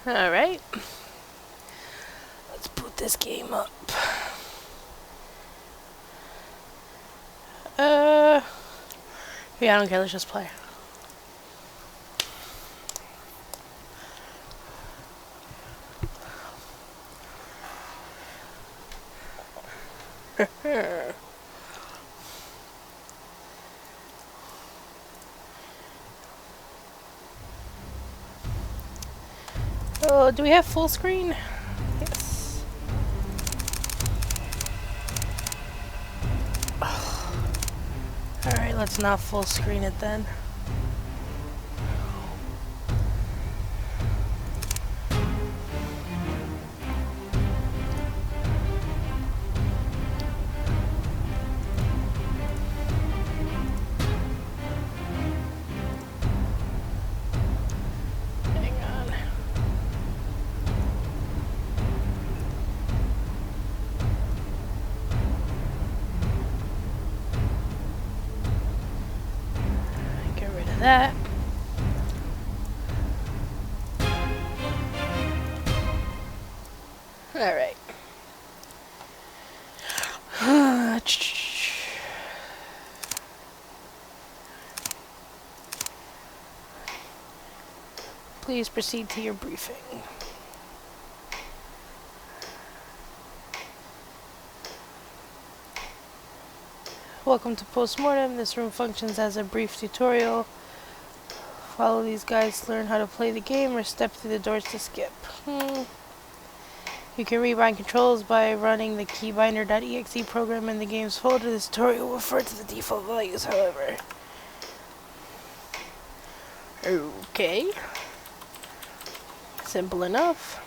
Alright. Let's boot this game up. Yeah, I don't care, let's just play. Oh, do we have full screen? Yes. Alright, let's not full screen it then. Hang on. Get rid of that. Alright. Please proceed to your briefing. Welcome to Postmortem. This room functions as a brief tutorial. Follow these guides to learn how to play the game or step through the doors to skip. You can rebind controls by running the keybinder.exe program in the game's folder. This tutorial will refer to the default values, however. Okay. Simple enough.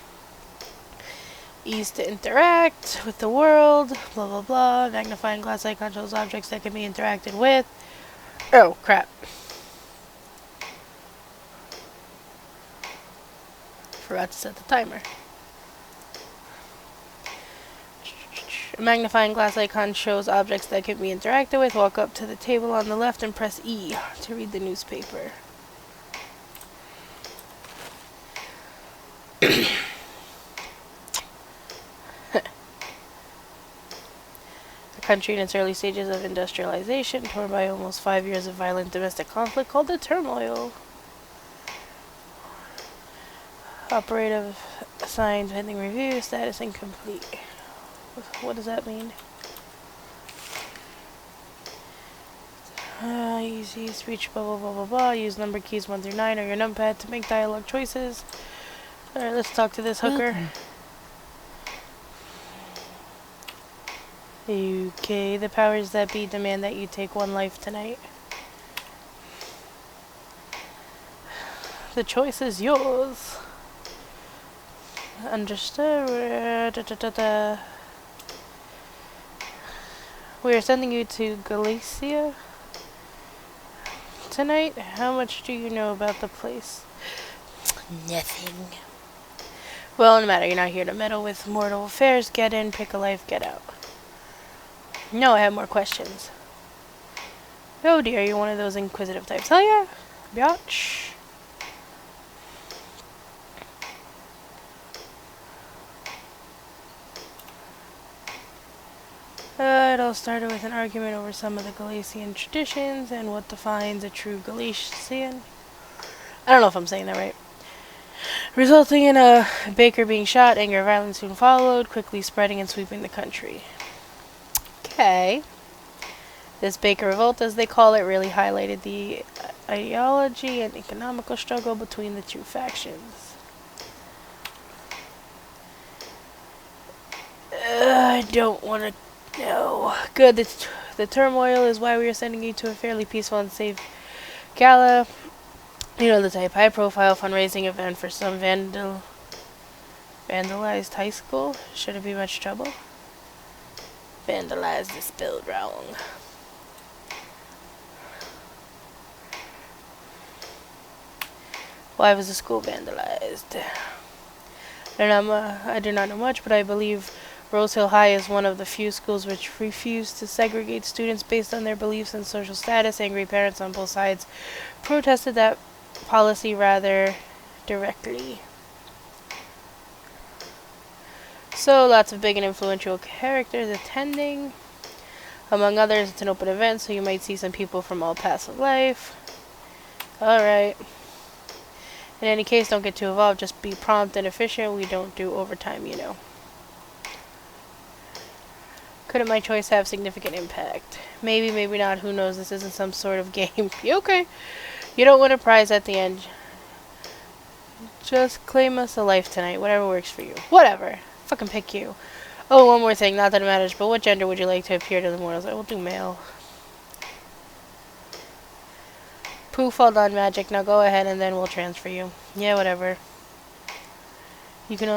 Ease to interact with the world, blah blah blah. Magnifying glass icon shows objects that can be interacted with. Oh, crap. Forgot to set the timer. A magnifying glass icon shows objects that can be interacted with. Walk up to the table on the left and press E to read the newspaper. A country in its early stages of industrialization, torn by almost 5 years of violent domestic conflict called the turmoil. Operative assigned pending review, status incomplete. What does that mean? Easy speech, blah blah blah blah blah. Use number keys 1 through 9 on your numpad to make dialogue choices. Alright, let's talk to this hooker. Okay, the powers that be demand that you take one life tonight. The choice is yours. Understood. We are sending you to Galicia tonight. How much do you know about the place? Nothing. Well, no matter. You're not here to meddle with mortal affairs. Get in, pick a life, get out. No, I have more questions. Oh dear, you're one of those inquisitive types. Hell yeah, biatch. It all started with an argument over some of the Galician traditions and what defines a true Galician. I don't know if I'm saying that right. Resulting in a baker being shot, anger and violence soon followed, quickly spreading and sweeping the country. Okay. This Baker Revolt, as they call it, really highlighted the ideology and economical struggle between the two factions. I don't want to know. Good, the turmoil is why we are sending you to a fairly peaceful and safe gala. You know the type, high-profile fundraising event for some vandalized high school. Shouldn't be much trouble. Vandalized is spelled wrong. Why was the school vandalized? I do not know much, but I believe Rose Hill High is one of the few schools which refuse to segregate students based on their beliefs and social status. Angry parents on both sides protested that policy rather directly. So lots of big and influential characters attending. Among others, it's an open event, so you might see some people from all paths of life. Alright. In any case, don't get too involved. Just be prompt and efficient. We don't do overtime, you know. Couldn't my choice have significant impact? Maybe, maybe not. Who knows? This isn't some sort of game. Okay. You don't win a prize at the end. Just claim us a life tonight. Whatever works for you. Whatever. Fucking pick you. Oh, one more thing. Not that it matters, but what gender would you like to appear to the mortals? I will do male. Poof, all done, magic. Now go ahead and then we'll transfer you. Yeah, whatever. You can,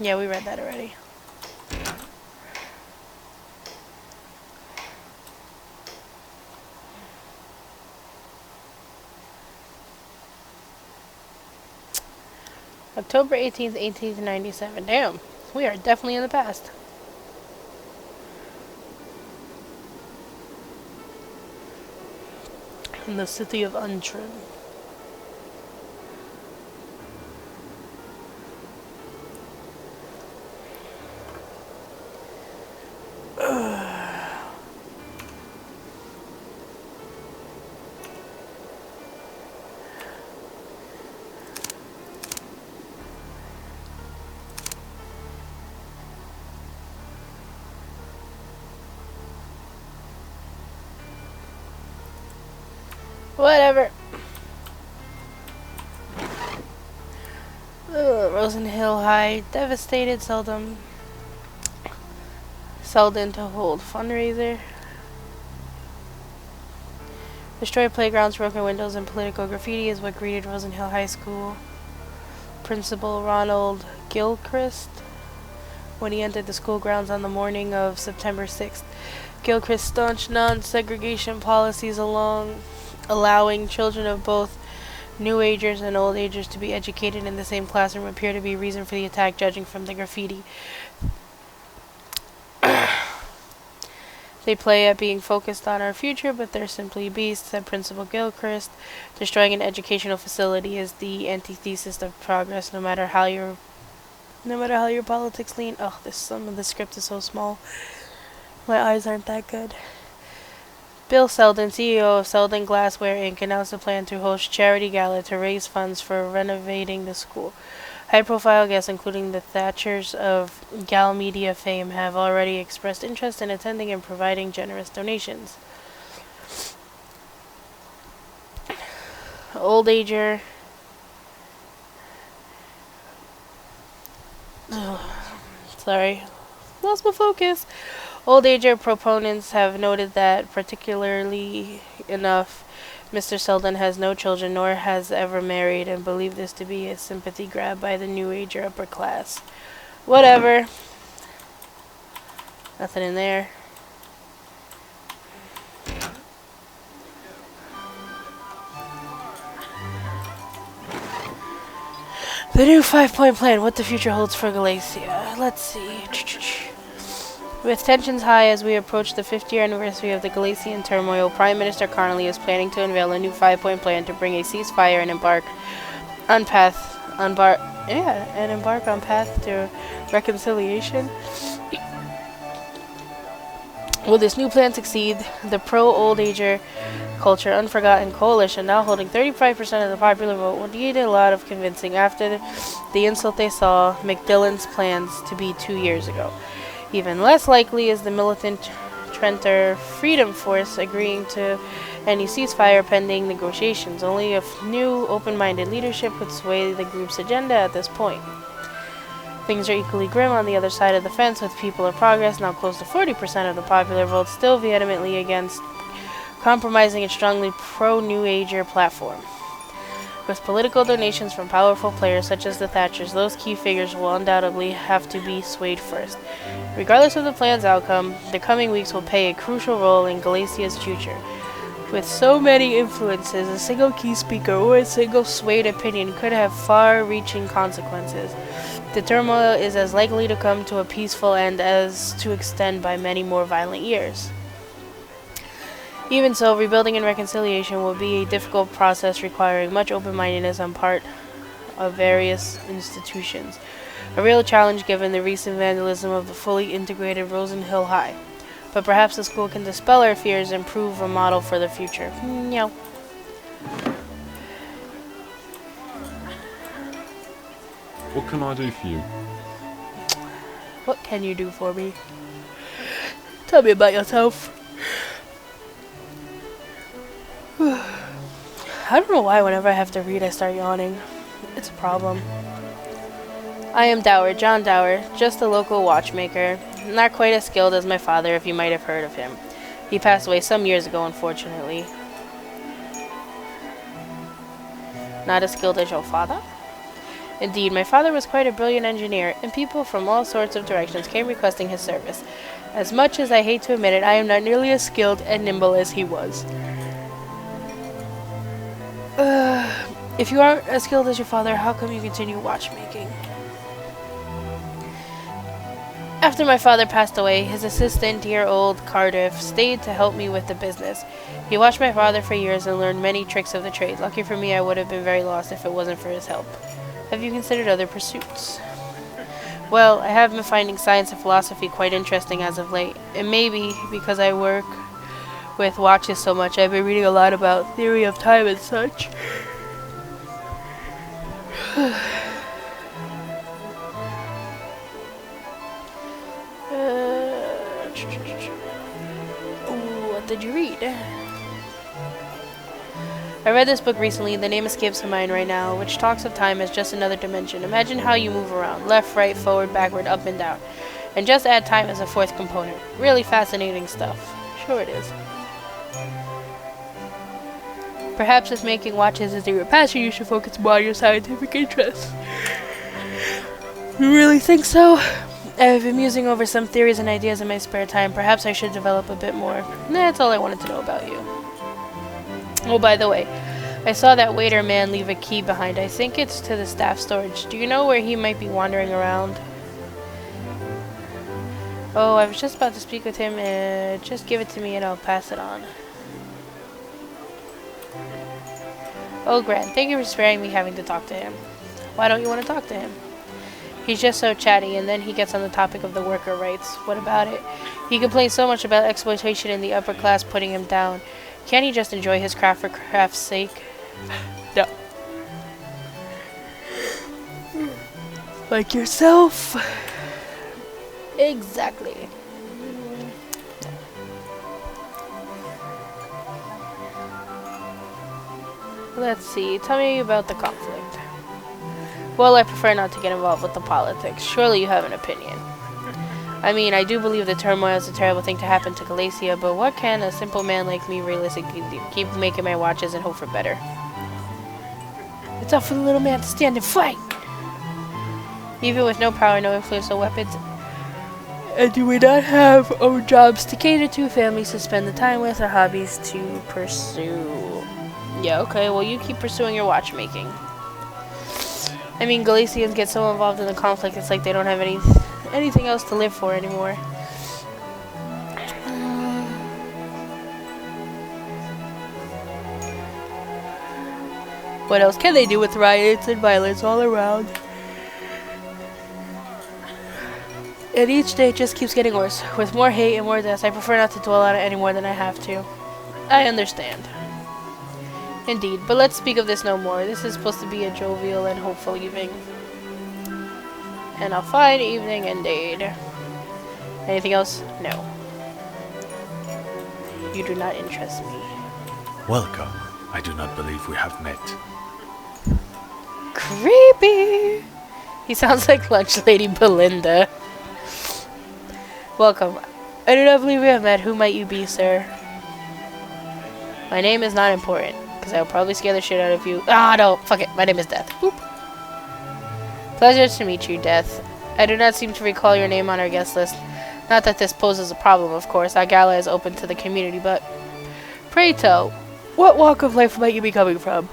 yeah, we read that already. October 18th, 1897. Damn, we are definitely in the past. In the city of Untrim. Whatever. Rosenhill High, devastated, Selden to hold fundraiser. Destroyed playgrounds, broken windows, and political graffiti is what greeted Rosenhill High School Principal Ronald Gilchrist when he entered the school grounds on the morning of September 6th. Gilchrist's staunch non-segregation policies allowing children of both New Agers and Old Agers to be educated in the same classroom appear to be a reason for the attack, judging from the graffiti. They play at being focused on our future, but they're simply beasts, said Principal Gilchrist. Destroying an educational facility is the antithesis of progress, no matter how your politics lean. Oh, some of the script is so small. My eyes aren't that good. Bill Selden, CEO of Selden Glassware Inc., announced a plan to host charity gala to raise funds for renovating the school. High-profile guests, including the Thatchers of Gal Media fame, have already expressed interest in attending and providing generous donations. Old Ager. Sorry. Lost my focus. Old Ager proponents have noted that, particularly enough, Mr. Selden has no children nor has ever married, and believe this to be a sympathy grab by the New Ager upper class. Whatever. Nothing in there. The new 5-point plan, what the future holds for Galatia. Let's see. With tensions high as we approach the 50th anniversary of the Galician turmoil, Prime Minister Connolly is planning to unveil a new 5-point plan to bring a ceasefire and embark on path to reconciliation. Will this new plan succeed? The pro-Old Ager culture unforgotten coalition, now holding 35% of the popular vote, will need a lot of convincing after the insult they saw McDillan's plans to be 2 years ago. Even less likely is the militant Trenter Freedom Force agreeing to any ceasefire pending negotiations. Only a new, open-minded leadership could sway the group's agenda at this point. Things are equally grim on the other side of the fence, with People of Progress, now close to 40% of the popular vote, still vehemently against compromising its strongly pro-New Ager platform. With political donations from powerful players such as the Thatchers, those key figures will undoubtedly have to be swayed first. Regardless of the plan's outcome, the coming weeks will play a crucial role in Galicia's future. With so many influences, a single key speaker or a single swayed opinion could have far-reaching consequences. The turmoil is as likely to come to a peaceful end as to extend by many more violent years. Even so, rebuilding and reconciliation will be a difficult process requiring much open-mindedness on part of various institutions. A real challenge given the recent vandalism of the fully integrated Rosen Hill High. But perhaps the school can dispel our fears and prove a model for the future. No. What can I do for you? What can you do for me? Tell me about yourself. I don't know why whenever I have to read I start yawning. It's a problem. I am Dower, John Dower, just a local watchmaker. Not quite as skilled as my father, if you might have heard of him. He passed away some years ago, unfortunately. Not as skilled as your father? Indeed, my father was quite a brilliant engineer, and people from all sorts of directions came requesting his service. As much as I hate to admit it, I am not nearly as skilled and nimble as he was. If you aren't as skilled as your father, how come you continue watchmaking? After my father passed away, his assistant, dear old Cardiff, stayed to help me with the business. He watched my father for years and learned many tricks of the trade. Lucky for me, I would have been very lost if it wasn't for his help. Have you considered other pursuits? Well, I have been finding science and philosophy quite interesting as of late. And maybe because I work with watches so much, I've been reading a lot about theory of time and such. What did you read? I read this book recently, the name escapes my mind right now, which talks of time as just another dimension. Imagine how you move around, left, right, forward, backward, up and down. And just add time as a fourth component. Really fascinating stuff. Sure it is. Perhaps if making watches is your passion, you should focus more on your scientific interests. You really think so? I've been musing over some theories and ideas in my spare time. Perhaps I should develop a bit more. That's all I wanted to know about you. Oh, by the way, I saw that waiter man leave a key behind. I think it's to the staff storage. Do you know where he might be wandering around? Oh, I was just about to speak with him. Just give it to me and I'll pass it on. Oh, Grant, thank you for sparing me having to talk to him. Why don't you want to talk to him? He's just so chatty, and then he gets on the topic of the worker rights. What about it? He complains so much about exploitation in the upper class putting him down. Can't he just enjoy his craft for craft's sake? No. Like yourself? Exactly. Let's see. Tell me about the conflict. Well, I prefer not to get involved with the politics. Surely you have an opinion. I mean, I do believe the turmoil is a terrible thing to happen to Galacia, but what can a simple man like me realistically do? Keep making my watches and hope for better. It's up for the little man to stand and fight! Even with no power, no influence, no weapons, and do we not have own jobs to cater to, families to spend the time with, or hobbies to pursue? Yeah, okay, well you keep pursuing your watchmaking. I mean, Galicians get so involved in the conflict, it's like they don't have anything else to live for anymore. What else can they do with riots and violence all around? And each day just keeps getting worse, with more hate and more deaths. I prefer not to dwell on it any more than I have to. I understand. Indeed, but let's speak of this no more. This is supposed to be a jovial and hopeful evening. And a fine evening indeed. Anything else? No. You do not interest me. Welcome. I do not believe we have met. Creepy! He sounds like Lunch Lady Belinda. Welcome. I do not believe we have met. Who might you be, sir? My name is not important, because I will probably scare the shit out of you. Ah, no, fuck it. My name is Death. Boop. Pleasure to meet you, Death. I do not seem to recall your name on our guest list. Not that this poses a problem, of course. Our gala is open to the community, but... Pray tell, what walk of life might you be coming from?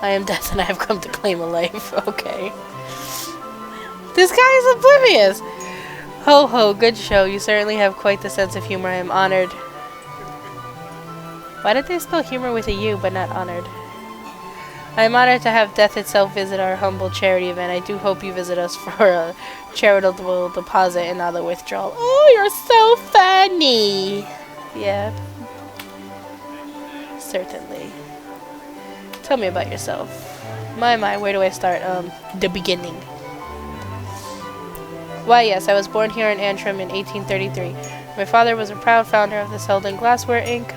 I am Death and I have come to claim a life. Okay. This guy is oblivious! Ho ho, good show. You certainly have quite the sense of humor. I am honored. Why did they spell humor with a U but not honored? I am honored to have Death itself visit our humble charity event. I do hope you visit us for a charitable deposit and not a withdrawal. Oh, you're so funny. Yeah. Certainly. Tell me about yourself. My, where do I start? The beginning. Why, yes, I was born here in Antrim in 1833. My father was a proud founder of the Selden Glassware Inc.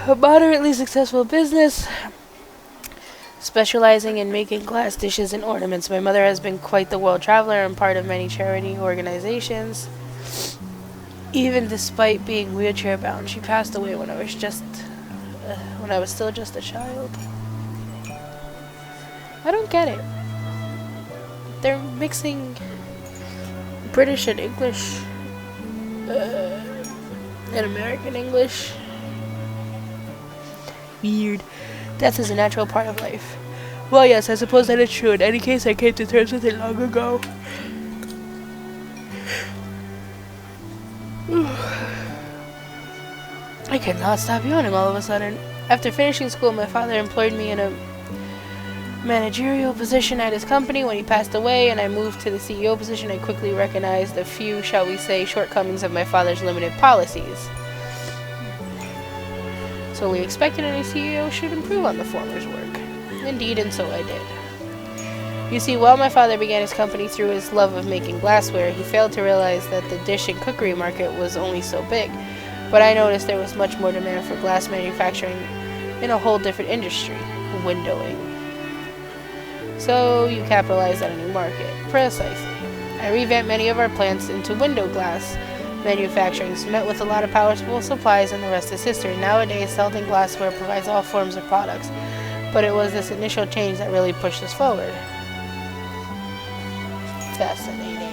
A moderately successful business specializing in making glass dishes and ornaments. My mother has been quite the world traveler and part of many charity organizations. Even despite being wheelchair bound, she passed away when I was still just a child. I don't get it. They're mixing British and English and American English. Weird. Death is a natural part of life. Well, yes, I suppose that is true. In any case, I came to terms with it long ago. I cannot stop yawning all of a sudden. After finishing school, my father employed me in a managerial position at his company. When he passed away and I moved to the CEO position, I quickly recognized a few, shall we say, shortcomings of my father's limited policies. So we expected any CEO should improve on the former's work. Indeed, and so I did. You see, while my father began his company through his love of making glassware, he failed to realize that the dish and cookery market was only so big. But I noticed there was much more demand for glass manufacturing in a whole different industry, windowing. So you capitalized on a new market. Precisely. I revamped many of our plants into window glass manufacturing, met with a lot of powerful supplies, and the rest is history. Nowadays, Selden Glassware provides all forms of products, but it was this initial change that really pushed us forward. Fascinating.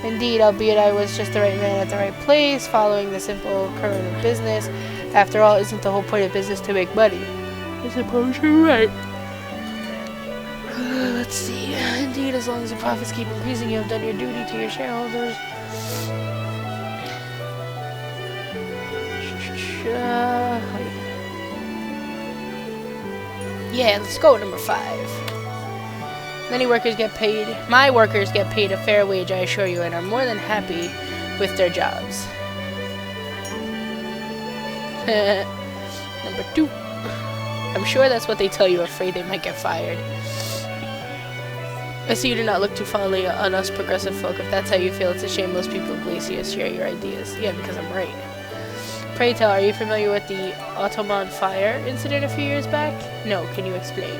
Indeed, albeit I was just the right man at the right place, following the simple current of business. After all, isn't the whole point of business to make money? I suppose you're right. Let's see. Indeed, as long as your profits keep increasing, you have done your duty to your shareholders. Yeah, let's go with number 5. Many workers get paid. My workers get paid a fair wage, I assure you, and are more than happy with their jobs. Number 2. I'm sure that's what they tell you, afraid they might get fired. I see you do not look too fondly on us progressive folk. If that's how you feel, it's a shame most people in Glacia share your ideas. Yeah, because I'm right. Pray tell, are you familiar with the Ottoman fire incident a few years back? No, can you explain?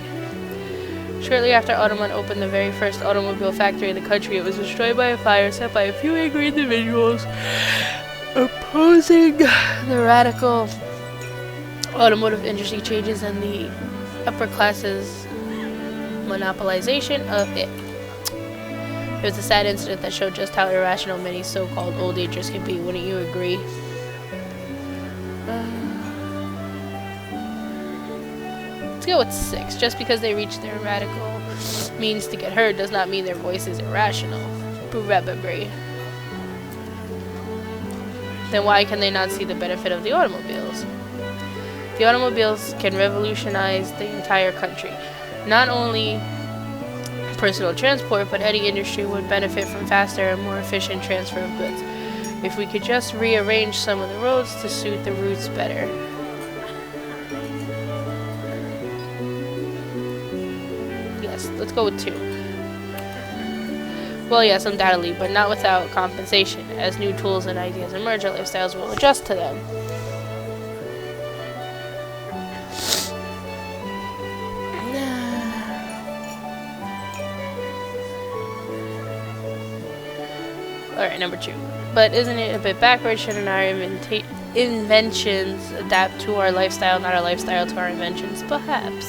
Shortly after Ottoman opened the very first automobile factory in the country, it was destroyed by a fire set by a few angry individuals opposing the radical automotive industry changes and the upper classes' monopolization of it. It was a sad incident that showed just how irrational many so-called old agers can be. Wouldn't you agree? Let's go with 6. Just because they reach their radical means to get heard does not mean their voice is irrational. Probably. Then why can they not see the benefit of the automobiles? The automobiles can revolutionize the entire country. Not only personal transport, but any industry would benefit from faster and more efficient transfer of goods. If we could just rearrange some of the roads to suit the routes better. Yes, let's go with 2. Well, yes, undoubtedly, but not without compensation. As new tools and ideas emerge, our lifestyles will adjust to them. Alright, number 2. But isn't it a bit backwards? Shouldn't our inventions adapt to our lifestyle, not our lifestyle to our inventions? Perhaps.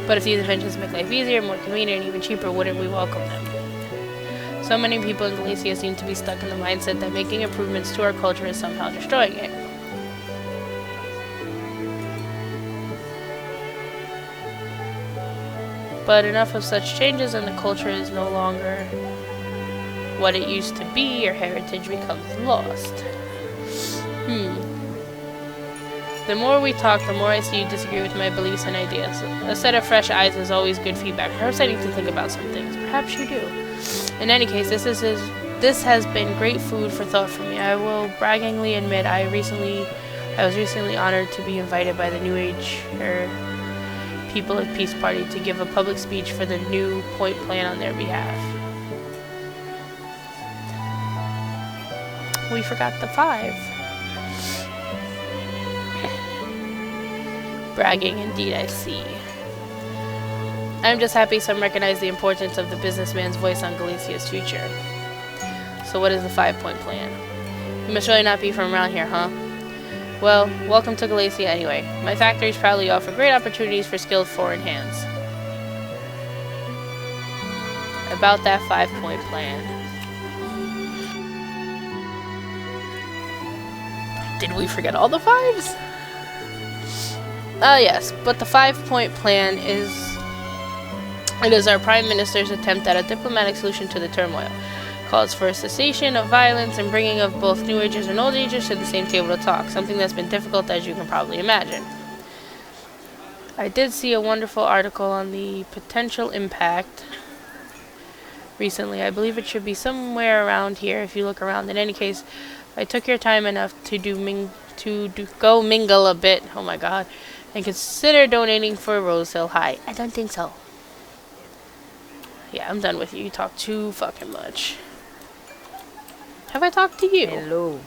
But if these inventions make life easier, more convenient, and even cheaper, wouldn't we welcome them? So many people in Galicia seem to be stuck in the mindset that making improvements to our culture is somehow destroying it. But enough of such changes and the culture is no longer what it used to be, your heritage becomes lost. The more we talk, the more I see you disagree with my beliefs and ideas. A set of fresh eyes is always good feedback. Perhaps I need to think about some things. Perhaps you do. In any case, this has been great food for thought for me. I will braggingly admit I was recently honored to be invited by the New Age People of Peace Party to give a public speech for the new point plan on their behalf. We forgot the 5. Bragging indeed, I see. I'm just happy some recognize the importance of the businessman's voice on Galicia's future. So what is the 5-point plan? You must really not be from around here, huh? Well, welcome to Galicia anyway. My factories proudly offer great opportunities for skilled foreign hands. About that 5-point plan. Did we forget all the 5s? Yes, but the 5-point plan is our Prime Minister's attempt at a diplomatic solution to the turmoil. Calls for a cessation of violence and bringing of both New Agers and Old Agers to the same table to talk, something that's been difficult as you can probably imagine. I did see a wonderful article on the potential impact recently. I believe it should be somewhere around here if you look around. In any case, I took your time enough to go mingle a bit. Oh my god. And consider donating for Rosehill High. I don't think so. Yeah, I'm done with you. You talk too fucking much. Have I talked to you? Hello.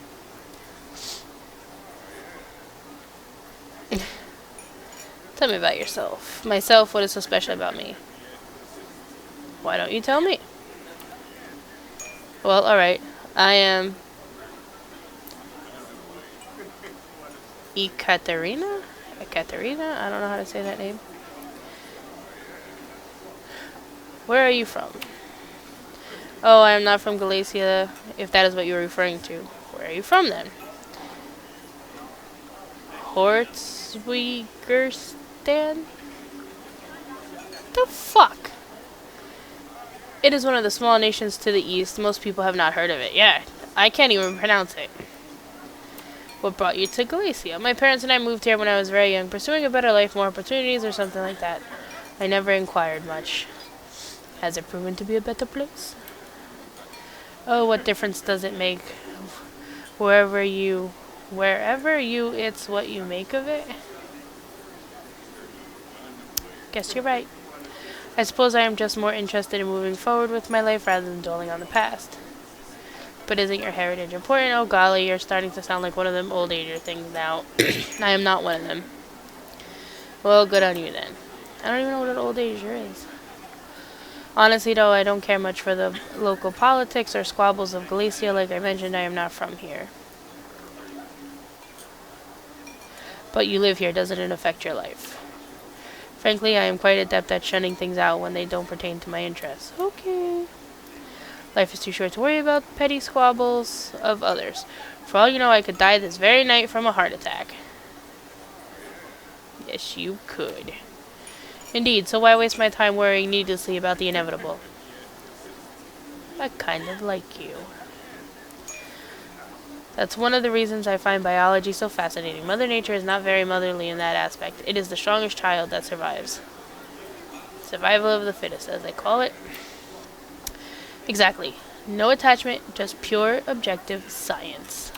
Tell me about yourself. Myself, what is so special about me? Why don't you tell me? Well, alright. I am Ekaterina? Ekaterina? I don't know how to say that name. Where are you from? Oh, I am not from Galicia, if that is what you were referring to. Where are you from, then? Hortzwigerstan? The fuck? It is one of the small nations to the east. Most people have not heard of it. Yeah, I can't even pronounce it. What brought you to Galicia? My parents and I moved here when I was very young, pursuing a better life, more opportunities, or something like that. I never inquired much. Has it proven to be a better place? Oh, what difference does it make? Wherever you, it's what you make of it. Guess you're right. I suppose I am just more interested in moving forward with my life rather than dwelling on the past. But isn't your heritage important? Oh golly, you're starting to sound like one of them old ager things now. I am not one of them. Well, good on you then. I don't even know what an old ager is. Honestly though, I don't care much for the local politics or squabbles of Galicia. Like I mentioned, I am not from here. But you live here, doesn't it affect your life? Frankly, I am quite adept at shunning things out when they don't pertain to my interests. Okay. Life is too short to worry about petty squabbles of others. For all you know, I could die this very night from a heart attack. Yes, you could. Indeed, so why waste my time worrying needlessly about the inevitable? I kind of like you. That's one of the reasons I find biology so fascinating. Mother Nature is not very motherly in that aspect. It is the strongest child that survives. Survival of the fittest, as they call it. Exactly. No attachment, just pure, objective science.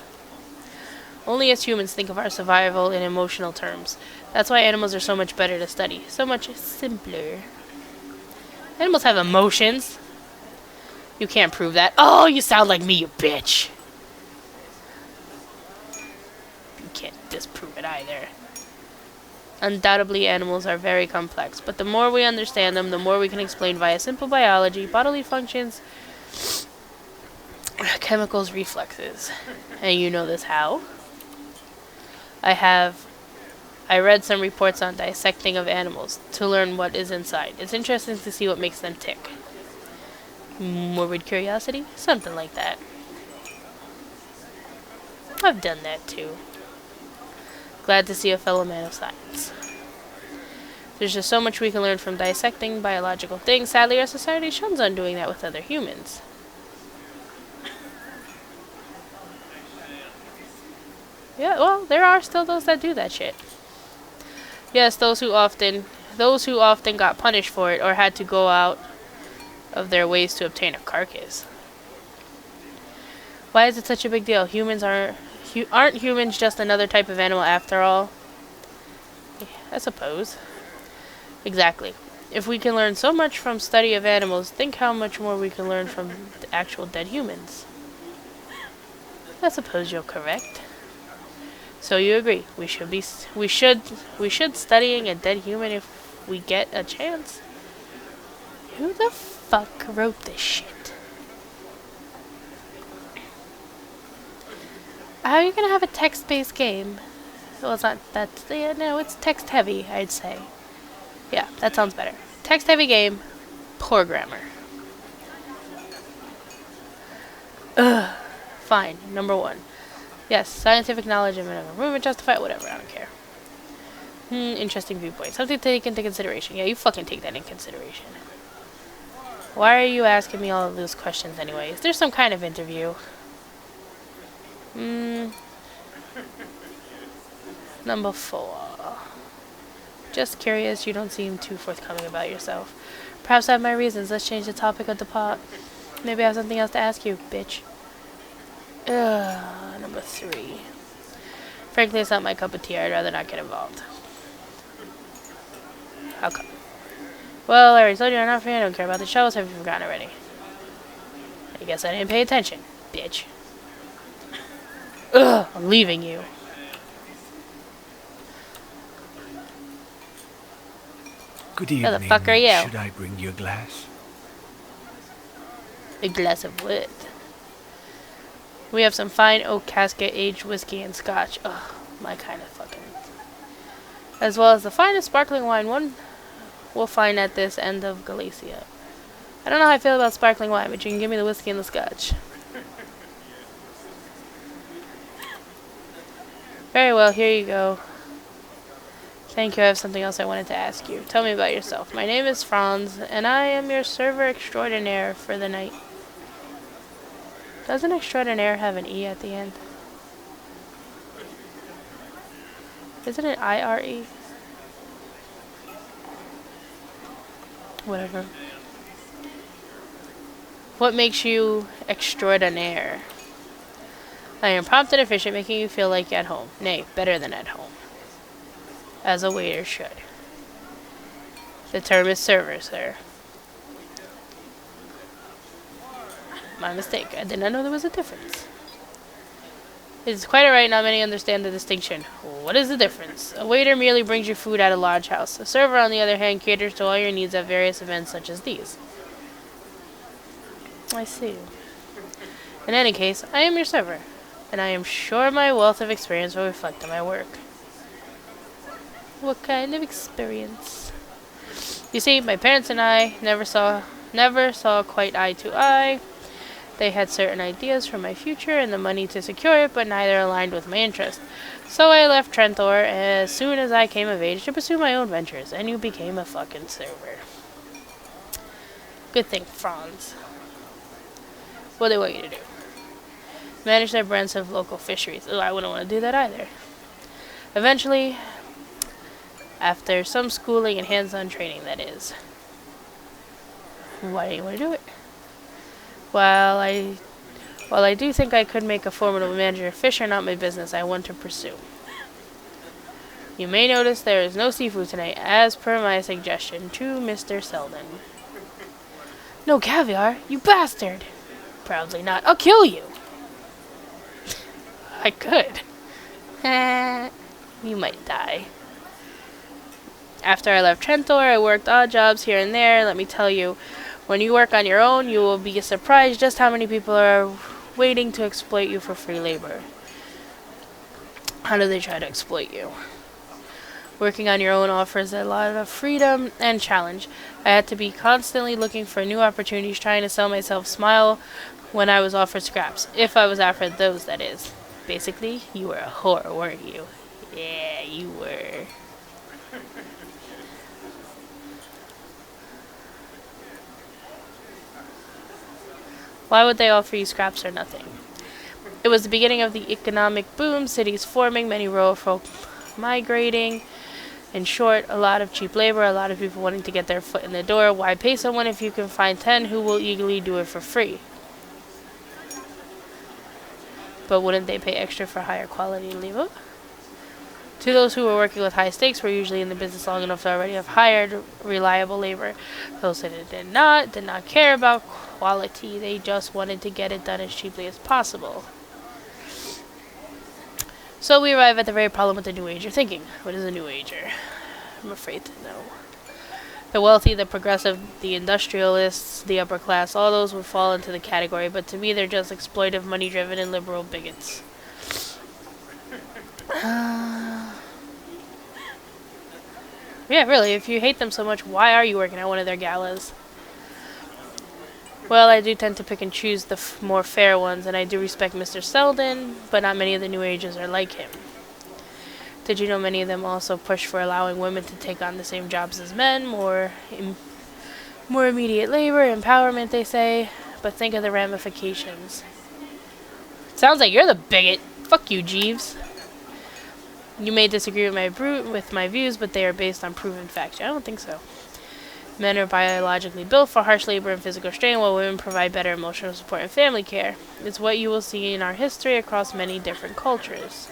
Only as humans think of our survival in emotional terms. That's why animals are so much better to study. So much simpler. Animals have emotions. You can't prove that. Oh, you sound like me, you bitch. You can't disprove it either. Undoubtedly, animals are very complex, but the more we understand them, the more we can explain via simple biology, bodily functions, chemicals, reflexes. And you know this how? I read some reports on dissecting of animals to learn what is inside. It's interesting to see what makes them tick. Morbid curiosity? Something like that. I've done that too. Glad to see a fellow man of science. There's just so much we can learn from dissecting biological things. Sadly, our society shuns on doing that with other humans. Yeah, well, there are still those that do that shit. Yes, those who often got punished for it or had to go out of their ways to obtain a carcass. Why is it such a big deal? Aren't humans just another type of animal after all? I suppose. Exactly. If we can learn so much from study of animals, think how much more we can learn from the actual dead humans. I suppose you're correct. So you agree? We should studying a dead human if we get a chance. Who the fuck wrote this shit? How are you gonna have a text-based game? Well, it's not that. Yeah, no, it's text-heavy, I'd say. Yeah, that sounds better. Text-heavy game, poor grammar. Ugh. Fine. Number 1. Yes, scientific knowledge and medical improvement justify whatever. I don't care. Interesting viewpoint. Something to take into consideration. Yeah, you fucking take that into consideration. Why are you asking me all of those questions anyway? Is there some kind of interview? Number 4. Just curious, you don't seem too forthcoming about yourself. Perhaps I have my reasons. Let's change the topic of the pot. Maybe I have something else to ask you, bitch. Number 3. Frankly, it's not my cup of tea. I'd rather not get involved. How come? Well, I already told you I'm not free. I don't care about the shows. Have you forgotten already? I guess I didn't pay attention, bitch. Ugh, I'm leaving you. Good evening. Who the fuck are you? Should I bring you a glass? A glass of what? We have some fine oak casket aged whiskey and scotch. Ugh, my kind of fucking. As well as the finest sparkling wine one will find at this end of Galacia. I don't know how I feel about sparkling wine, but you can give me the whiskey and the scotch. Very well, here you go. Thank you, I have something else I wanted to ask you. Tell me about yourself. My name is Franz, and I am your server extraordinaire for the night. Doesn't extraordinaire have an E at the end? Isn't it IRE? Whatever. What makes you extraordinaire? I am prompt and efficient, making you feel like at home. Nay, better than at home. As a waiter should. The term is server, sir. My mistake. I did not know there was a difference. It is quite alright, not many understand the distinction. What is the difference? A waiter merely brings you food at a large house. A server, on the other hand, caters to all your needs at various events such as these. I see. In any case, I am your server, and I am sure my wealth of experience will reflect on my work. What kind of experience? You see, my parents and I never saw quite eye to eye. They had certain ideas for my future and the money to secure it, but neither aligned with my interest. So I left Trentor as soon as I came of age to pursue my own ventures, and you became a fucking server. Good thing, Franz. What do they want you to do? Manage their brands of local fisheries. Oh, I wouldn't want to do that either. Eventually, after some schooling and hands-on training, that is. Why do you want to do it? While I do think I could make a formidable manager, fish are not my business I want to pursue. You may notice there is no seafood tonight, as per my suggestion to Mr. Selden. No caviar, you bastard! Proudly not. I'll kill you! I could. You might die. After I left Trentor, I worked odd jobs here and there. Let me tell you, when you work on your own, you will be surprised just how many people are waiting to exploit you for free labor. How do they try to exploit you? Working on your own offers a lot of freedom and challenge. I had to be constantly looking for new opportunities, trying to sell myself smile when I was offered scraps. If I was offered those, that is. Basically, you were a whore, weren't you? Yeah, you were. Why would they offer you scraps or nothing? It was the beginning of the economic boom, cities forming, many rural folk migrating. In short, a lot of cheap labor, a lot of people wanting to get their foot in the door. Why pay someone if you can find 10 who will eagerly do it for free? But wouldn't they pay extra for higher quality labor? To those who were working with high stakes were usually in the business long enough to already have hired reliable labor. Those that did not care about quality. They just wanted to get it done as cheaply as possible. So we arrive at the very problem with the New Age you're thinking. What is a New Ager? I'm afraid to know. The wealthy, the progressive, the industrialists, the upper class, all those would fall into the category, but to me they're just exploitive, money-driven, and liberal bigots. Yeah, really, if you hate them so much, why are you working at one of their galas? Well, I do tend to pick and choose the more fair ones, and I do respect Mr. Selden, but not many of the New Agers are like him. Did you know many of them also push for allowing women to take on the same jobs as men, more immediate labor, empowerment, they say, but think of the ramifications. Sounds like you're the bigot. Fuck you, Jeeves. You may disagree with my views, but they are based on proven facts. I don't think so. Men are biologically built for harsh labor and physical strain, while women provide better emotional support and family care. It's what you will see in our history across many different cultures.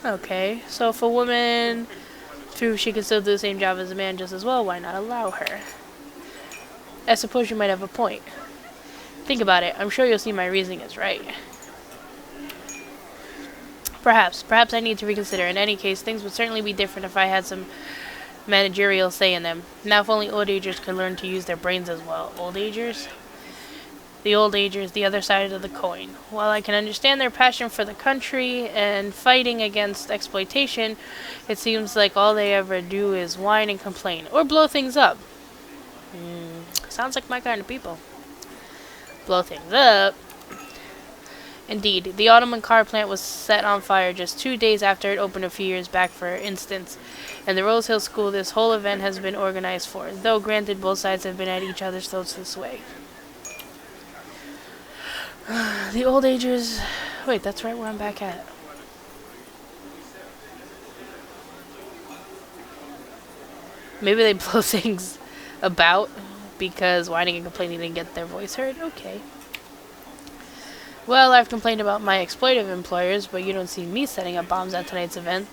Okay, so if a woman proves she can still do the same job as a man just as well, why not allow her? I suppose you might have a point. Think about it. I'm sure you'll see my reasoning is right. Perhaps I need to reconsider. In any case, things would certainly be different if I had some managerial say in them. Now if only old agers could learn to use their brains as well. Old agers? The old agers, the other side of the coin. While I can understand their passion for the country and fighting against exploitation, it seems like all they ever do is whine and complain. Or blow things up. Sounds like my kind of people. Blow things up. Indeed, the Ottoman car plant was set on fire just 2 days after it opened a few years back, for instance. And the Rose Hill School this whole event has been organized for, though granted both sides have been at each other's throats this way. The old agers... Wait, that's right where I'm back at. Maybe they blow things about because whining and complaining didn't get their voice heard? Okay. Well, I've complained about my exploitive employers, but you don't see me setting up bombs at tonight's event.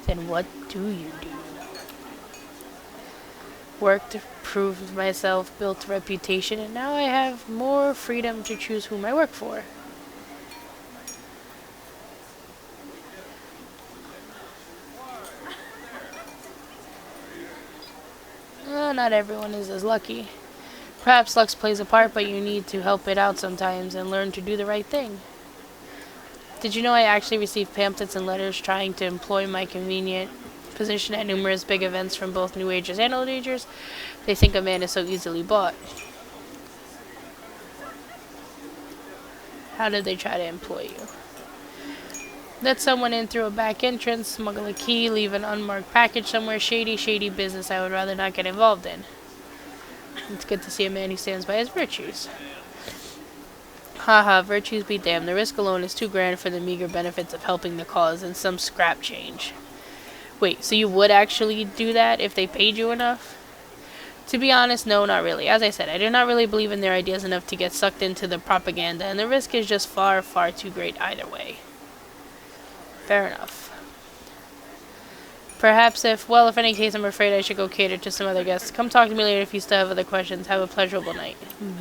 Then what do you do? Worked, proved myself, built a reputation, and now I have more freedom to choose whom I work for. Not everyone is as lucky. Perhaps luck plays a part, but you need to help it out sometimes and learn to do the right thing. Did you know I actually received pamphlets and letters trying to employ my convenient position at numerous big events from both New Agers and Old Agers? They think a man is so easily bought. How did they try to employ you? Let someone in through a back entrance, smuggle a key, leave an unmarked package somewhere. Shady business I would rather not get involved in. It's good to see a man who stands by his virtues. Haha, virtues be damned. The risk alone is too grand for the meager benefits of helping the cause and some scrap change. Wait, so you would actually do that if they paid you enough? To be honest, no, not really. As I said, I do not really believe in their ideas enough to get sucked into the propaganda, and the risk is just far too great either way. Fair enough. Perhaps if any case, I'm afraid I should go cater to some other guests. Come talk to me later if you still have other questions. Have a pleasurable night.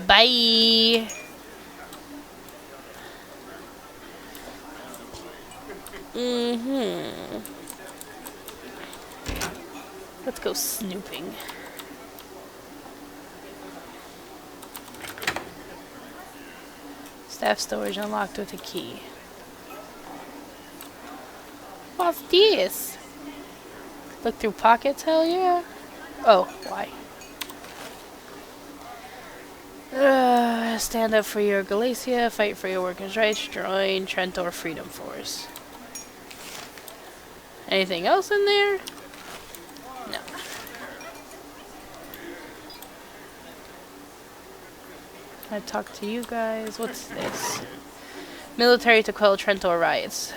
Bye! Let's go snooping. Staff storage unlocked with a key. What's this? Look through pockets? Hell yeah. Oh, why? stand up for your Galicia, fight for your workers' rights, join Trentor Freedom Force. Anything else in there? No. I talk to you guys. What's this? Military to quell Trentor riots.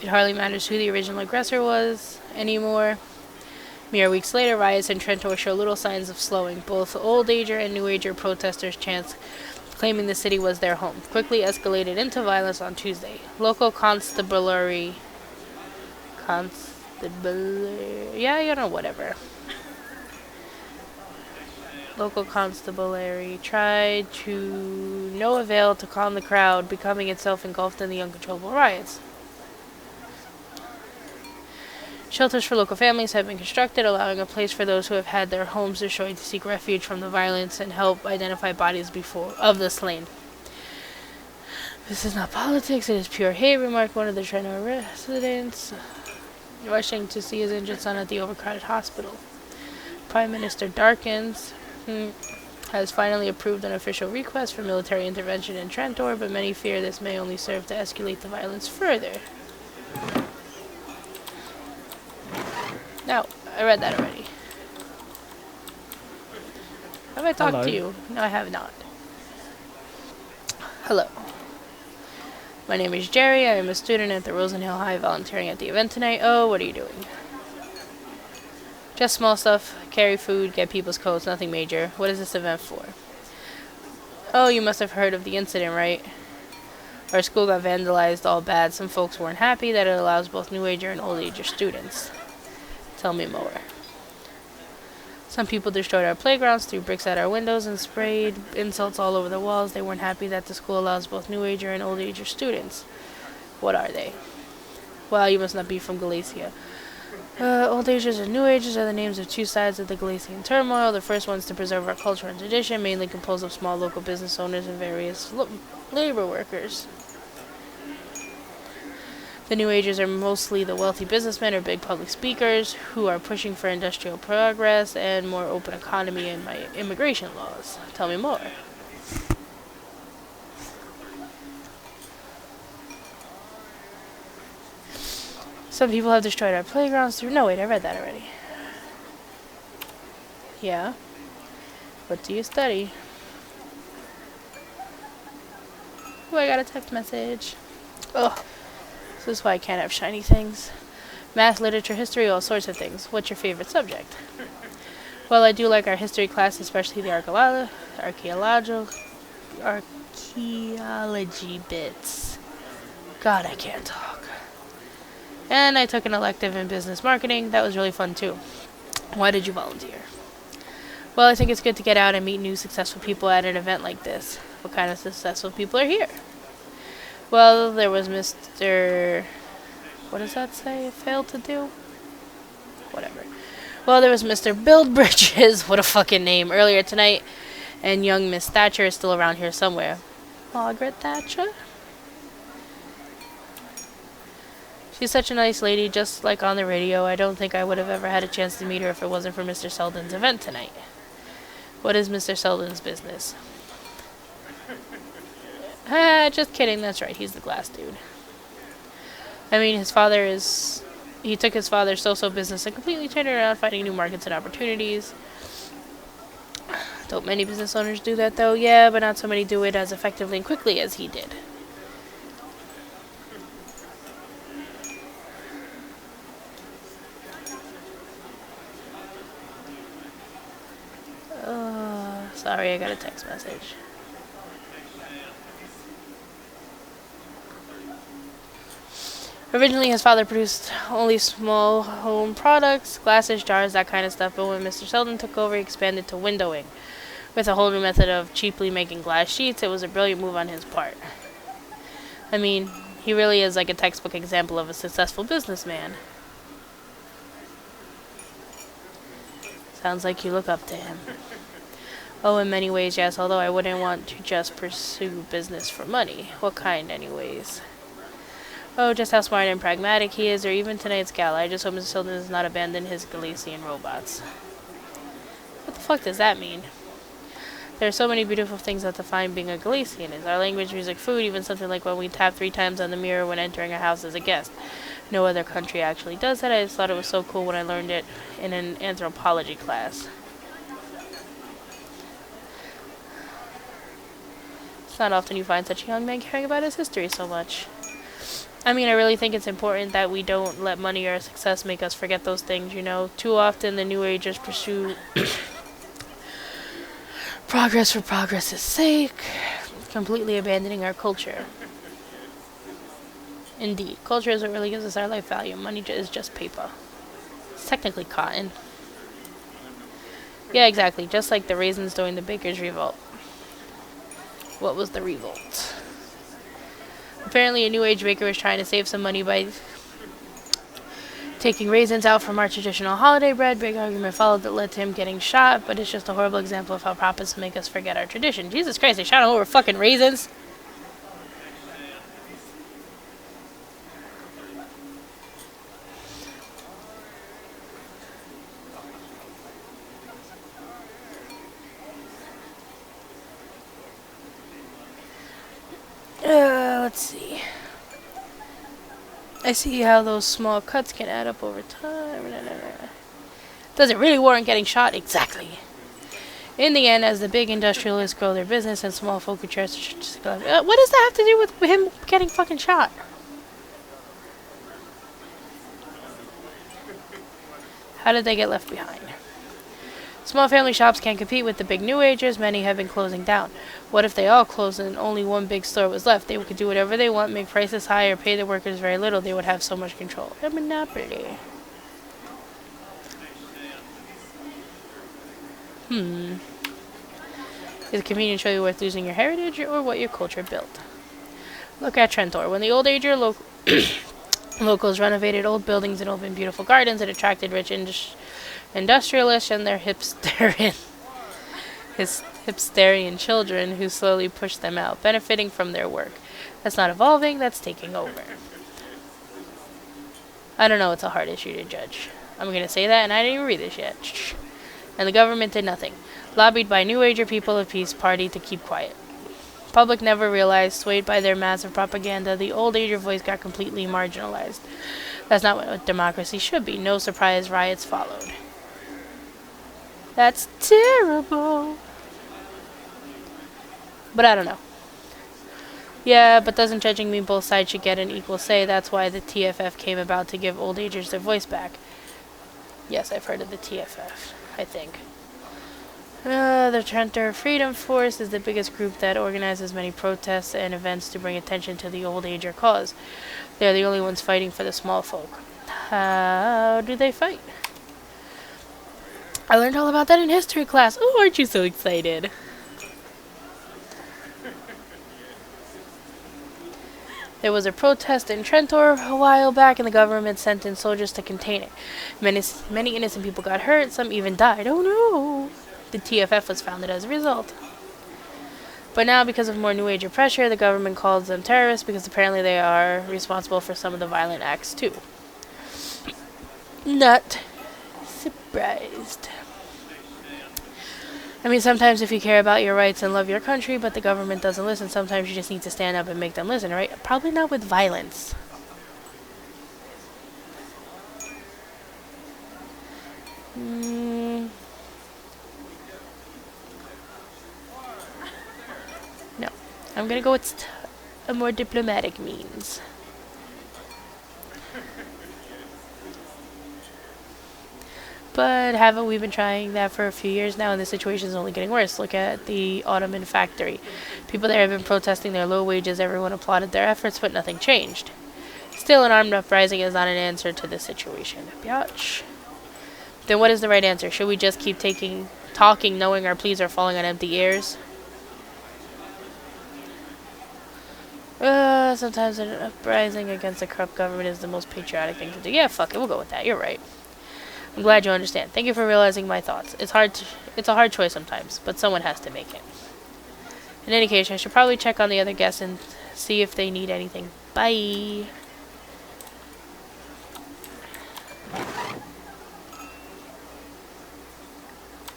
It hardly matters who the original aggressor was anymore. Mere weeks later, riots in Trentor show little signs of slowing. Both old ager and new ager protesters' chants claiming the city was their home quickly escalated into violence on Tuesday. Local constabulary, whatever. Local constabulary tried to no avail to calm the crowd, becoming itself engulfed in the uncontrollable riots. Shelters for local families have been constructed, allowing a place for those who have had their homes destroyed to seek refuge from the violence and help identify bodies of the slain. This is not politics, it is pure hate, remarked one of the Trentor residents, rushing to see his injured son at the overcrowded hospital. Prime Minister Darkins has finally approved an official request for military intervention in Trentor, but many fear this may only serve to escalate the violence further. No, I read that already. Have I talked to you? No, I have not. Hello. My name is Jerry. I am a student at the Rosenhill High volunteering at the event tonight. Oh, what are you doing? Just small stuff. Carry food, get people's coats, nothing major. What is this event for? Oh, you must have heard of the incident, right? Our school got vandalized all bad. Some folks weren't happy that it allows both new ager and old ager students. Tell me more. Some people destroyed our playgrounds, threw bricks at our windows, and sprayed insults all over the walls. They weren't happy that the school allows both new ager and old ager students. What are they? Well, you must not be from Galicia. Old agers and new agers are the names of two sides of the Galician turmoil. The first one's to preserve our culture and tradition, mainly composed of small local business owners and various labor workers. The new agers are mostly the wealthy businessmen or big public speakers who are pushing for industrial progress and more open economy and immigration laws. Tell me more. Some people have destroyed our playgrounds through... No, wait, I read that already. Yeah. What do you study? Oh, I got a text message. Ugh. This is why I can't have shiny things. Math, literature, history, all sorts of things. What's your favorite subject? Well, I do like our history class, especially the archaeology bits. God, I can't talk. And I took an elective in business marketing. That was really fun, too. Why did you volunteer? Well, I think it's good to get out and meet new successful people at an event like this. What kind of successful people are here? Well, there was Mr... What does that say? Failed to do? Whatever. Well, there was Mr. Build Bridges. What a fucking name. Earlier tonight. And young Miss Thatcher is still around here somewhere. Margaret Thatcher? She's such a nice lady, just like on the radio. I don't think I would have ever had a chance to meet her if it wasn't for Mr. Selden's event tonight. What is Mr. Selden's business? Just kidding, that's right, he's the glass dude. I mean, he took his father's so-so business and completely turned it around, finding new markets and opportunities. Don't many business owners do that, though? Yeah, but not so many do it as effectively and quickly as he did. Sorry, I got a text message. Originally, his father produced only small home products, glasses, jars, that kind of stuff, but when Mr. Selden took over, he expanded to windowing. With a whole new method of cheaply making glass sheets, it was a brilliant move on his part. I mean, he really is like a textbook example of a successful businessman. Sounds like you look up to him. Oh, in many ways, yes, although I wouldn't want to just pursue business for money. What kind, anyways? Oh, just how smart and pragmatic he is, or even tonight's gala. I just hope Mr. Selden does not abandon his Galician robots. What the fuck does that mean? There are so many beautiful things that define being a Galician. Is our language, music, food, even something like when we tap 3 times on the mirror when entering a house as a guest. No other country actually does that. I just thought it was so cool when I learned it in an anthropology class. It's not often you find such a young man caring about his history so much. I mean, I really think it's important that we don't let money or success make us forget those things, you know. Too often the New Agers pursue progress for progress's sake, completely abandoning our culture. Indeed, culture is what really gives us our life value. Money is just paper. It's technically cotton. Yeah, exactly. Just like the raisins during the Baker's Revolt. What was the revolt? Apparently, a New Age baker was trying to save some money by taking raisins out from our traditional holiday bread. Big argument followed that led to him getting shot, but it's just a horrible example of how profits make us forget our tradition. Jesus Christ, they shot him over fucking raisins? Let's see. I see how those small cuts can add up over time. Does it really warrant getting shot? Exactly. In the end, as the big industrialists grow their business and small folk what does that have to do with him getting fucking shot? How did they get left behind? Small family shops can't compete with the big New Agers. Many have been closing down. What if they all closed and only one big store was left? They could do whatever they want, make prices high, or pay their workers very little. They would have so much control. A monopoly. Is convenience really worth losing your heritage or what your culture built? Look at Trentor. When the old Ager locals renovated old buildings and opened beautiful gardens, it attracted rich industrialists and their hipsterian children who slowly pushed them out, benefiting from their work. That's not evolving, that's taking over. I don't know, it's a hard issue to judge. I'm going to say that, and I didn't even read this yet. And the government did nothing. Lobbied by New Ager People of Peace Party to keep quiet. Public never realized, swayed by their massive propaganda, the old Ager voice got completely marginalized. That's not what democracy should be. No surprise riots followed. That's terrible. But I don't know. Yeah, but doesn't judging mean both sides should get an equal say? That's why the TFF came about, to give old agers their voice back. Yes, I've heard of the TFF, I think. The Trenter Freedom Force is the biggest group that organizes many protests and events to bring attention to the old ager cause. They're the only ones fighting for the small folk. How do they fight? I learned all about that in history class. Oh, aren't you so excited? There was a protest in Trentor a while back, and the government sent in soldiers to contain it. Many innocent people got hurt, some even died. Oh no! The TFF was founded as a result. But now, because of more New Ager pressure, the government calls them terrorists because apparently they are responsible for some of the violent acts too. Not surprised. I mean, sometimes if you care about your rights and love your country, but the government doesn't listen, sometimes you just need to stand up and make them listen, right? Probably not with violence. No. I'm gonna go with a more diplomatic means. But haven't we been trying that for a few years now, and the situation is only getting worse? Look at the Ottoman factory. People there have been protesting their low wages. Everyone applauded their efforts, but nothing changed. Still, an armed uprising is not an answer to this situation. Biatch. Then what is the right answer? Should we just keep talking, knowing our pleas are falling on empty ears? Sometimes an uprising against a corrupt government is the most patriotic thing to do. Yeah, fuck it, we'll go with that. You're right. I'm glad you understand. Thank you for realizing my thoughts. It's a hard choice sometimes, but someone has to make it. In any case, I should probably check on the other guests and see if they need anything. Bye.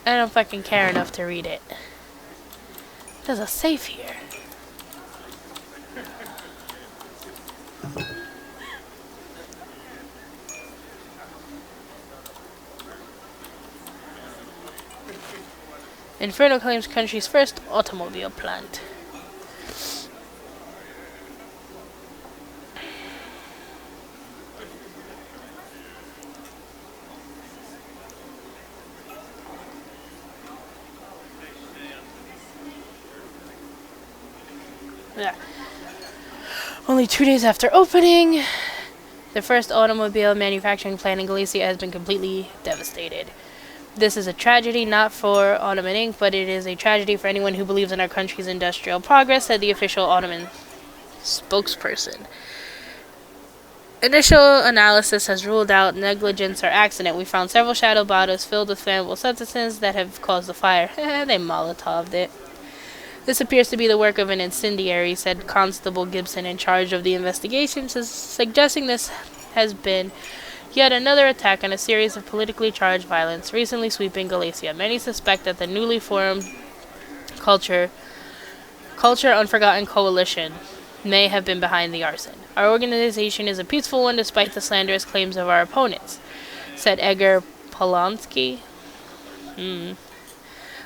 I don't fucking care enough to read it. There's a safe here. Inferno claims country's first automobile plant. Yeah. Only 2 days after opening, the first automobile manufacturing plant in Galicia has been completely devastated. This is a tragedy not for Ottoman Inc., but it is a tragedy for anyone who believes in our country's industrial progress, said the official Ottoman spokesperson. Initial analysis has ruled out negligence or accident. We found several shadow bottles filled with flammable substances that have caused the fire. They Molotoved it. This appears to be the work of an incendiary, said Constable Gibson in charge of the investigation, suggesting this has been yet another attack on a series of politically charged violence recently sweeping Galicia. Many suspect that the newly formed Culture Unforgotten Coalition may have been behind the arson. Our organization is a peaceful one despite the slanderous claims of our opponents, said Edgar Polonsky.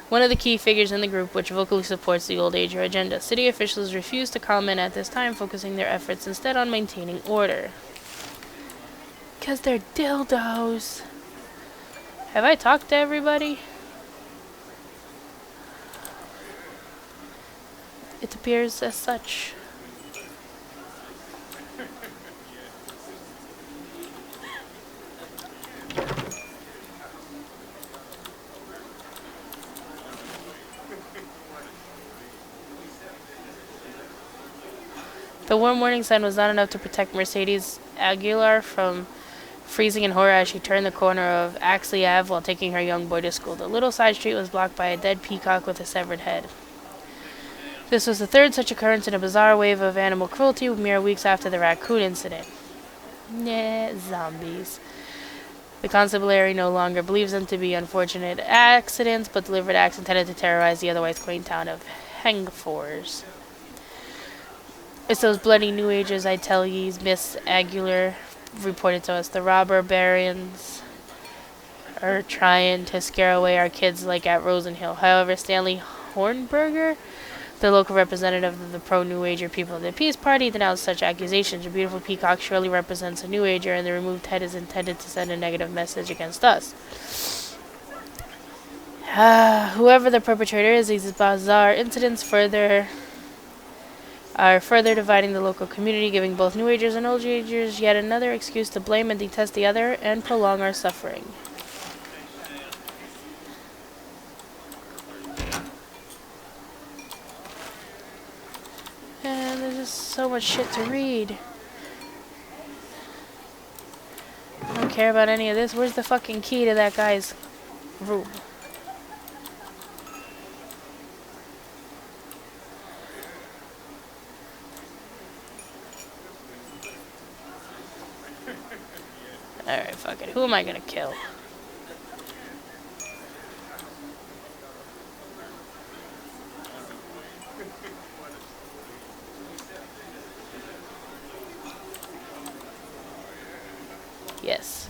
One of the key figures in the group which vocally supports the old ager agenda. City officials refuse to comment at this time, focusing their efforts instead on maintaining order. Because they're dildos. Have I talked to everybody? It appears as such. The warm morning sun was not enough to protect Mercedes Aguilar from freezing in horror as she turned the corner of Axley Ave while taking her young boy to school. The little side street was blocked by a dead peacock with a severed head. This was the third such occurrence in a bizarre wave of animal cruelty mere weeks after the raccoon incident. Nah, zombies. The constabulary no longer believes them to be unfortunate accidents, but deliberate acts intended to terrorize the otherwise quaint town of Hengfors. It's those bloody New Agers, I tell ye, Miss Aguilar reported to us. The robber barons are trying to scare away our kids like at Rosenhill. However, Stanley Hornberger, the local representative of the pro-New Ager People of the Peace Party, denounced such accusations. The beautiful peacock surely represents a New Ager, and the removed head is intended to send a negative message against us. Whoever the perpetrator is, these bizarre incidents are further dividing the local community, giving both New Agers and Old Agers yet another excuse to blame and detest the other and prolong our suffering. And there's just so much shit to read. I don't care about any of this. Where's the fucking key to that guy's room? Alright, fuck it. Who am I gonna kill? Yes.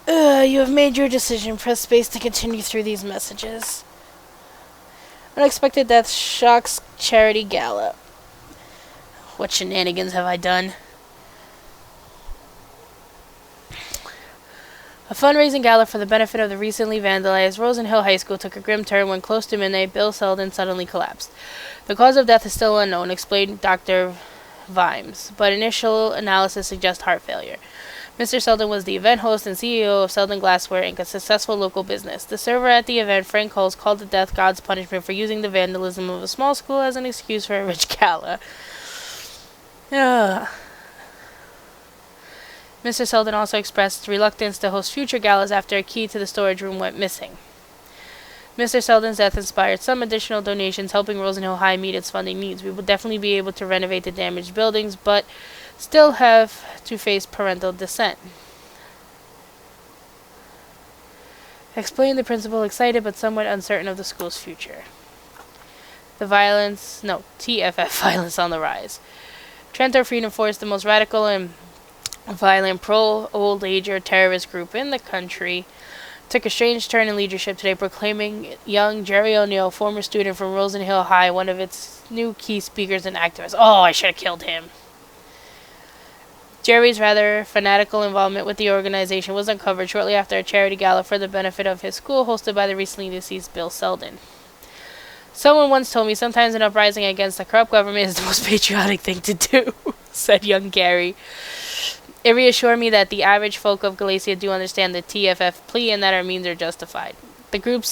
You have made your decision. Press space to continue through these messages. Unexpected death shocks charity gala. What shenanigans have I done? A fundraising gala for the benefit of the recently vandalized Rosenhill High School took a grim turn when close to midnight Bill Selden suddenly collapsed. The cause of death is still unknown, explained Dr. Vimes, but initial analysis suggests heart failure. Mr. Selden was the event host and CEO of Selden Glassware Inc., a successful local business. The server at the event, Frank Hulse, called the death God's punishment for using the vandalism of a small school as an excuse for a rich gala. Mr. Selden also expressed reluctance to host future galas after a key to the storage room went missing. Mr. Selden's death inspired some additional donations, helping Rosenhill High meet its funding needs. We will definitely be able to renovate the damaged buildings, but still have to face parental dissent. Explained the principal, excited but somewhat uncertain of the school's future. TFF violence on the rise. Trento Freedom Force, the most radical and violent pro-old ager terrorist group in the country, took a strange turn in leadership today, proclaiming young Jerry O'Neill, former student from Rosen Hill High, one of its new key speakers and activists. Oh, I should have killed him. Jerry's rather fanatical involvement with the organization was uncovered shortly after a charity gala for the benefit of his school, hosted by the recently deceased Bill Selden. Someone once told me sometimes an uprising against a corrupt government is the most patriotic thing to do, said young Gary. It reassured me that the average folk of Galicia do understand the TFF plea and that our means are justified. The group,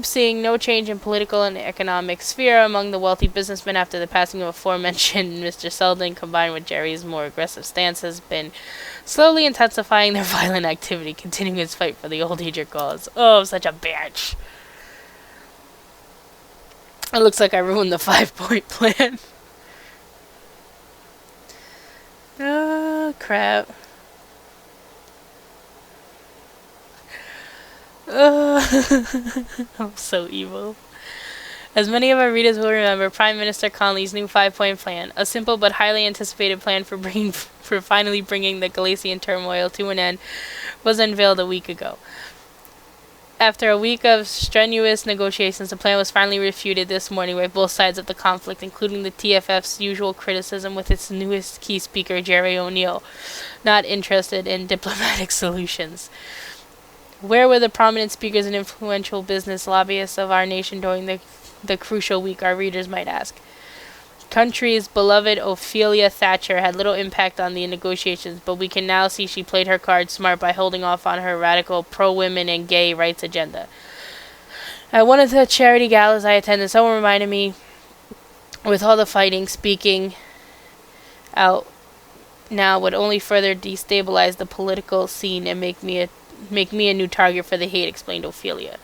seeing no change in political and economic sphere among the wealthy businessmen after the passing of aforementioned Mr. Selden, combined with Jerry's more aggressive stance, has been slowly intensifying their violent activity, continuing its fight for the old ager cause. Oh, I'm such a bitch. It looks like I ruined the 5-point plan. Oh, crap. I'm so evil. As many of our readers will remember, Prime Minister Connolly's new 5-point plan, a simple but highly anticipated plan for finally bringing the Galician turmoil to an end, was unveiled a week ago. After a week of strenuous negotiations, the plan was finally refuted this morning by both sides of the conflict, including the TFF's usual criticism with its newest key speaker, Jerry O'Neill, not interested in diplomatic solutions. Where were the prominent speakers and influential business lobbyists of our nation during the crucial week, our readers might ask? Country's beloved Ophelia Thatcher had little impact on the negotiations, but we can now see she played her cards smart by holding off on her radical pro-women and gay rights agenda. At one of the charity galas I attended, someone reminded me, with all the fighting, speaking out now would only further destabilize the political scene and make me a new target for the hate, explained Ophelia.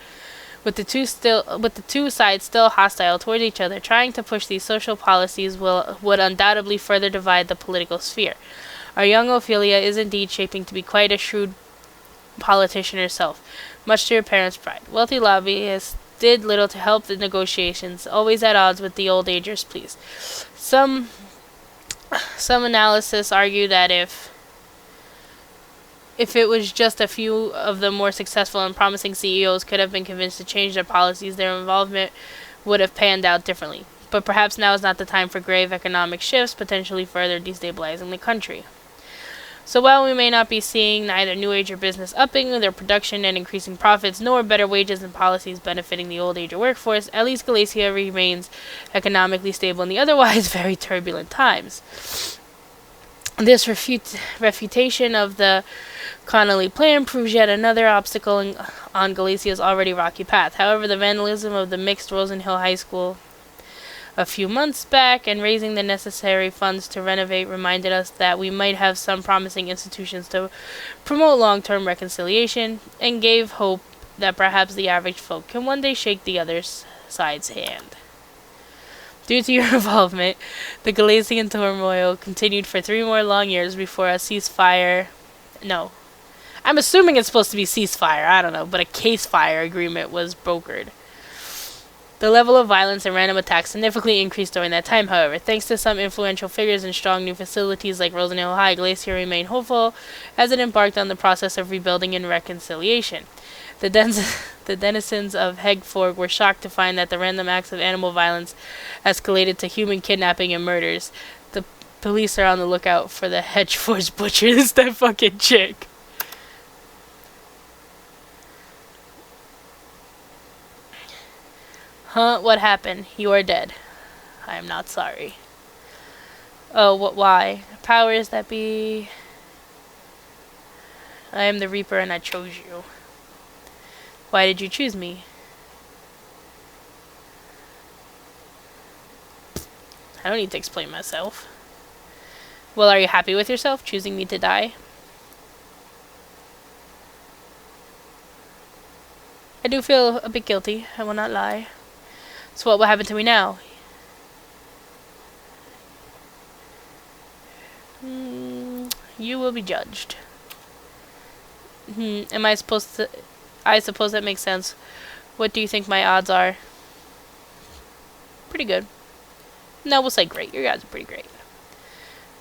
With the two sides still hostile towards each other, trying to push these social policies would undoubtedly further divide the political sphere. Our young Ophelia is indeed shaping to be quite a shrewd politician herself, much to her parents' pride. Wealthy lobbyists did little to help the negotiations, always at odds with the old agers' pleas. Some analysis argue that if it was just a few of the more successful and promising CEOs could have been convinced to change their policies, their involvement would have panned out differently. But perhaps now is not the time for grave economic shifts, potentially further destabilizing the country. So while we may not be seeing neither new ager business upping their production and increasing profits, nor better wages and policies benefiting the old ager workforce, at least Galicia remains economically stable in the otherwise very turbulent times. This refutation of the Connolly plan proves yet another obstacle on Galicia's already rocky path. However, the vandalism of the mixed Rosen Hill High School a few months back and raising the necessary funds to renovate reminded us that we might have some promising institutions to promote long-term reconciliation, and gave hope that perhaps the average folk can one day shake the other side's hand. Due to your involvement, the Galician turmoil continued for 3 more long years before a ceasefire... No. I'm assuming it's supposed to be ceasefire, I don't know, but a case-fire agreement was brokered. The level of violence and random attacks significantly increased during that time, however. Thanks to some influential figures and strong new facilities like Rosen Hill High, Galicia remained hopeful as it embarked on the process of rebuilding and reconciliation. The denizens of Hegford were shocked to find that the random acts of animal violence escalated to human kidnapping and murders. The police are on the lookout for the Hedgefords butcher. This is that fucking chick. Huh? What happened? You are dead. I am not sorry. Oh, why? Powers that be... I am the Reaper and I chose you. Why did you choose me? I don't need to explain myself. Well, are you happy with yourself, choosing me to die? I do feel a bit guilty, I will not lie. So what will happen to me now? You will be judged. Am I supposed to... I suppose that makes sense. What do you think my odds are? Pretty good. No, we'll say great. Your odds are pretty great.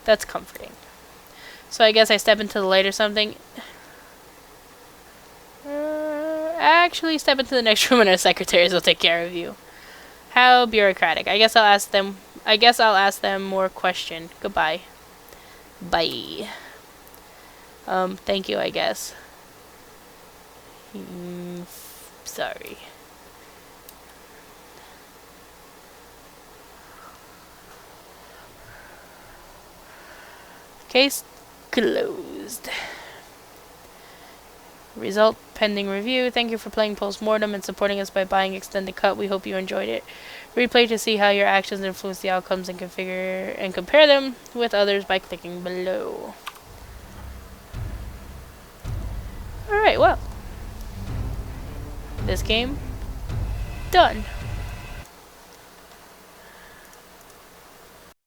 That's comforting. So I guess I step into the light or something. Actually, step into the next room and our secretaries will take care of you. How bureaucratic. I guess I'll ask them more question. Goodbye. Bye. Thank you, I guess. Sorry. Case closed. Result pending review. Thank you for playing Postmortem and supporting us by buying Extended Cut. We hope you enjoyed it. Replay to see how your actions influence the outcomes and configure and compare them with others by clicking below. Alright, well. This game done.